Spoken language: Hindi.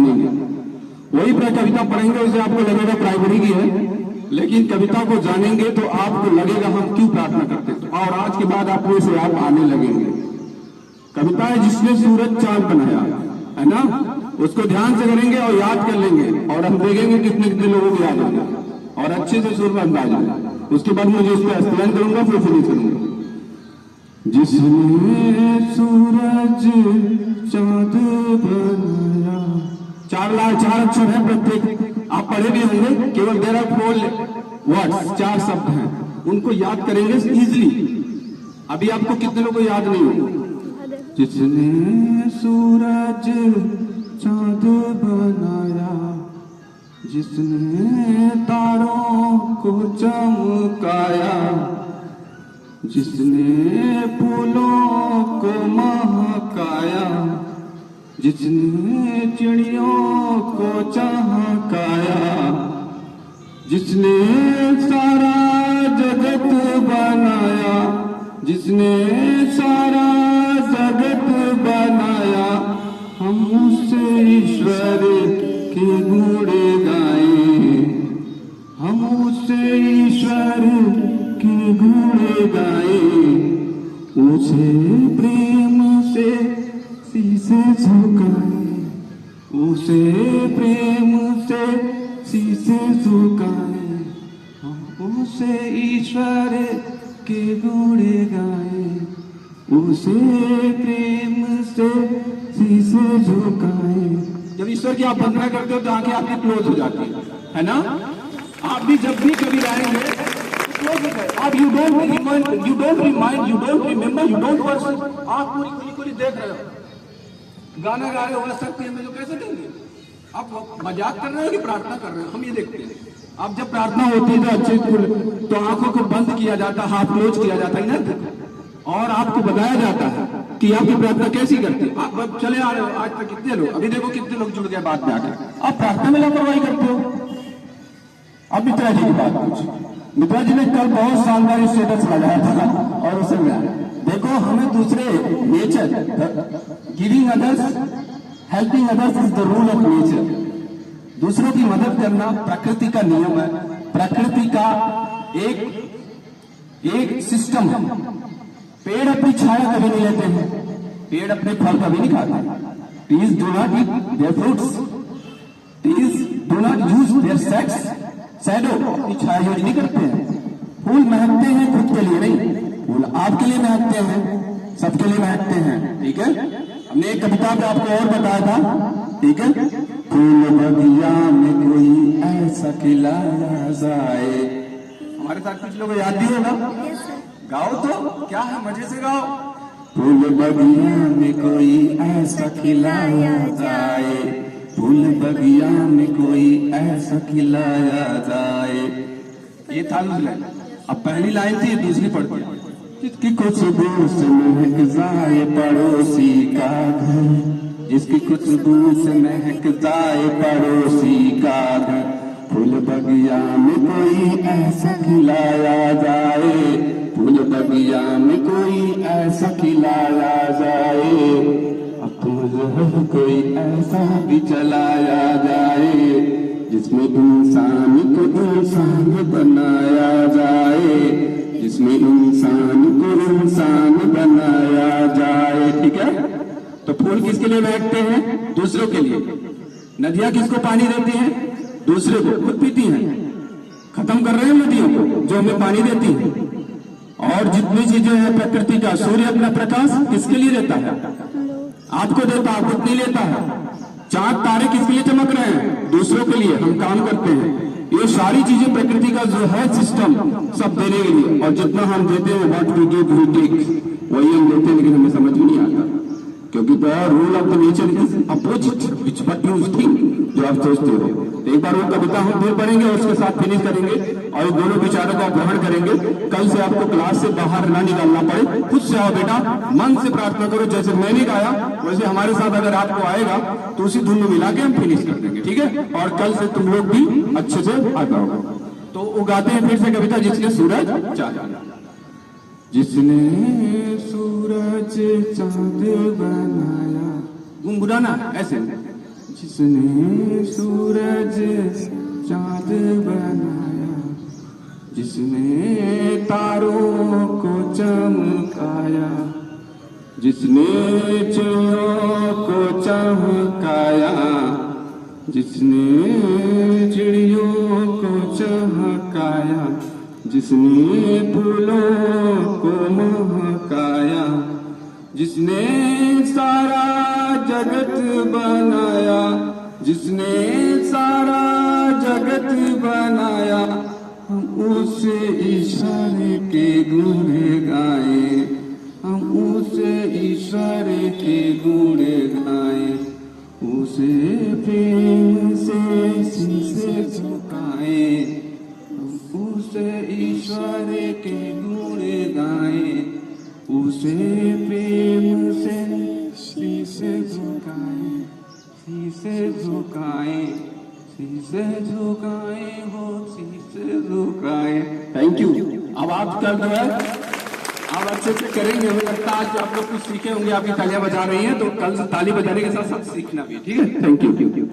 जानेंगे। वही कविता पढ़ेंगे उसे आपको लगेगा प्राइमरी की है, लेकिन कविता को जानेंगे तो आपको लगेगा हम क्यों प्रार्थना करते हैं, और आज के बाद आपको इसे याद आने लगेंगे। कविता है जिसने सूरज चांद बनाया, है ना, उसको ध्यान से करेंगे और याद कर लेंगे, और हम देखेंगे कितने कितने लोगों को याद होगा और अच्छे से सुर में अंदाज में। उसके बाद मुझे इसको एक्सप्लेन करूंगा, फिर फिनिश करूंगा। जिसने सूरज चांद बनाया, चार अक्षर है प्रत्येक, आप पढ़े भी होंगे, केवल देयर आर 4 वर्ड्स, 4 शब्द हैं, उनको याद करेंगे इजीली। अभी आपको कितने लोगों को याद नहीं होगा। जिसने सूरज चांद बनाया, जिसने तारों को चमकाया, जिसने फूलों को महकाया, जिसने चिड़ियों को चहकाया, जिसने सारा जगत बनाया, जिसने सारा जगत बनाया, हम उससे ईश्वर के गुण गाएं, हम उससे ईश्वर के गुण गाएं, उसे प्रेम से शीशे झुकाएं, उसे प्रेम से शीशे झुकाएं, हम उसे ईश्वर के गुण गाएं, उसे प्रेम से शीशे झुकाएं। जब ईश्वर की आप वंदना करते हो तो आंखें आपकी क्लोज हो जाती है ना। आप भी जब भी कभी आएंगे आप you don't remind, you don't remember, you don't worship, आप पूरी खुली देख रहे हो, गाना गा रहे हो, शक्ति में जो कैसे देंगे, आप मजाक कर रहे हो कि प्रार्थना कर रहे हो, हम ये देखते हैं। अब जब प्रार्थना होती है तो अच्छे तो आंखों को बंद किया जाता है, हाथ क्लोज किया जाता है ना, और आपको बताया जाता है कि आपकी प्रार्थना कैसी करती है। आप चले आ रहे हो, आज तक कितने लोग, अभी देखो कितने लोग जुड़ गए बाद में आकर, आप प्रार्थना में लापरवाही करते हो। अब मित्रा जी की बात कुछ, मित्रा जी ने कल बहुत शानदार स्टेटस लगाया था, और उसे देखो हमें दूसरे nature, giving others, helping others is the rule of nature. दूसरों की मदद करना प्रकृति का नियम है, प्रकृति का एक सिस्टम है। पेड़ अपनी छाया कभी नहीं लेते हैं, पेड़ अपने फल कभी नहीं खाते। Trees do not eat there fruits, trees do not use their shadow, अपनी छाया यूज नहीं करते हैं। फूल महकते हैं खुद के लिए नहीं, फूल आपके लिए महकते हैं, सबके लिए महकते हैं, ठीक है। हमने एक कविता में आपको और बताया था, ठीक है। फूल बगिया में कोई ऐसा खिलाया जाए, हमारे साथ कुछ लोग याद भी होगा, गाओ तो क्या है, मजे से गाओ। फूल बगिया में कोई ऐसा खिलाया जाए, फूल बगिया में कोई ऐसा खिलाया जाए। ये था दूसरी लाइन। अब पहली लाइन थी, दूसरी पढ़ती है। जिसकी खुशबू से महक जाए पड़ोसी का घर, जिसकी खुशबू से महक जाए पड़ोसी का घर, फूल बगिया में कोई ऐसा खिलाया जाए, फूल बगिया में कोई ऐसा खिलाया जाए, अब तुम कोई ऐसा भी चलाया जाए, जिसमें इंसान को इंसान बनाया जाए, जिसमें इंसान को इंसान बनाया जाए, ठीक है। तो फूल किसके लिए महकते हैं? दूसरों के लिए। नदियां किसको पानी देती हैं? दूसरे को, खुद पीती हैं। खत्म कर रहे हैं नदियों को जो हमें पानी देती हैं। और जितनी चीजें हैं प्रकृति का, सूर्य अपना प्रकाश किसके लिए देता है? आपको देता है, खुद नहीं लेता है। चांद तारे किसके लिए चमक रहे हैं? दूसरों के लिए, हम काम करते हैं। ये सारी चीजें प्रकृति का जो है सिस्टम, सब देने के लिए। और जितना हम देते हैं, what we give we take, वही हम देते हैं, लेकिन हमें समझ में नहीं आता, क्योंकि the rule of the nature is opposite which what you think, जो आप सोचते हो। एक बार वो कविता हम फिर पढ़ेंगे और उसके साथ फिनिश करेंगे, और दोनों विचारों का ग्रहण करेंगे। कल से आपको क्लास से बाहर ना निकालना पड़े, खुद से आओ बेटा, मन से प्रार्थना करो। जैसे मैंने गाया वैसे हमारे साथ अगर आपको आएगा तो उसी धुन में मिला के हम फिनिश कर देंगे, ठीक है। और कल से तुम लोग भी अच्छे से आ जाओगे। तो वो गाते हैं फिर से कविता, जिसने सूरज चांद, जिसने सूरज चांद बनाया, गुनगुनाना ऐसे, जिसने सूरज चांद बनाया, जिसने तारों को चमकाया, जिसने चिड़ियों को चमकाया, जिसने चिड़ियों को चमकाया, जिसने फूलों को महकाया, जिसने सारा जगत बनाया, जिसने सारा जगत बनाया, हम उसे इशारे के गुण गाए, हम उसे इशारे के गुण गाए, उसे प्रेम से शीशे झुकाए, हम उसे इशारे के गुण गाए, उसे प्रेम से शीशे झुकाए, शीशे झुकाए, शीशे झुकाए, हो शीशे झुकाए। Thank you. अब आप कर दो है, आप अच्छे से करेंगे। मुझे लगता है आज आप लोग कुछ सीखे होंगे। आपकी तालियां बजा रही हैं तो कल से ताली बजाने के साथ साथ सीखना भी, ठीक है। Thank you.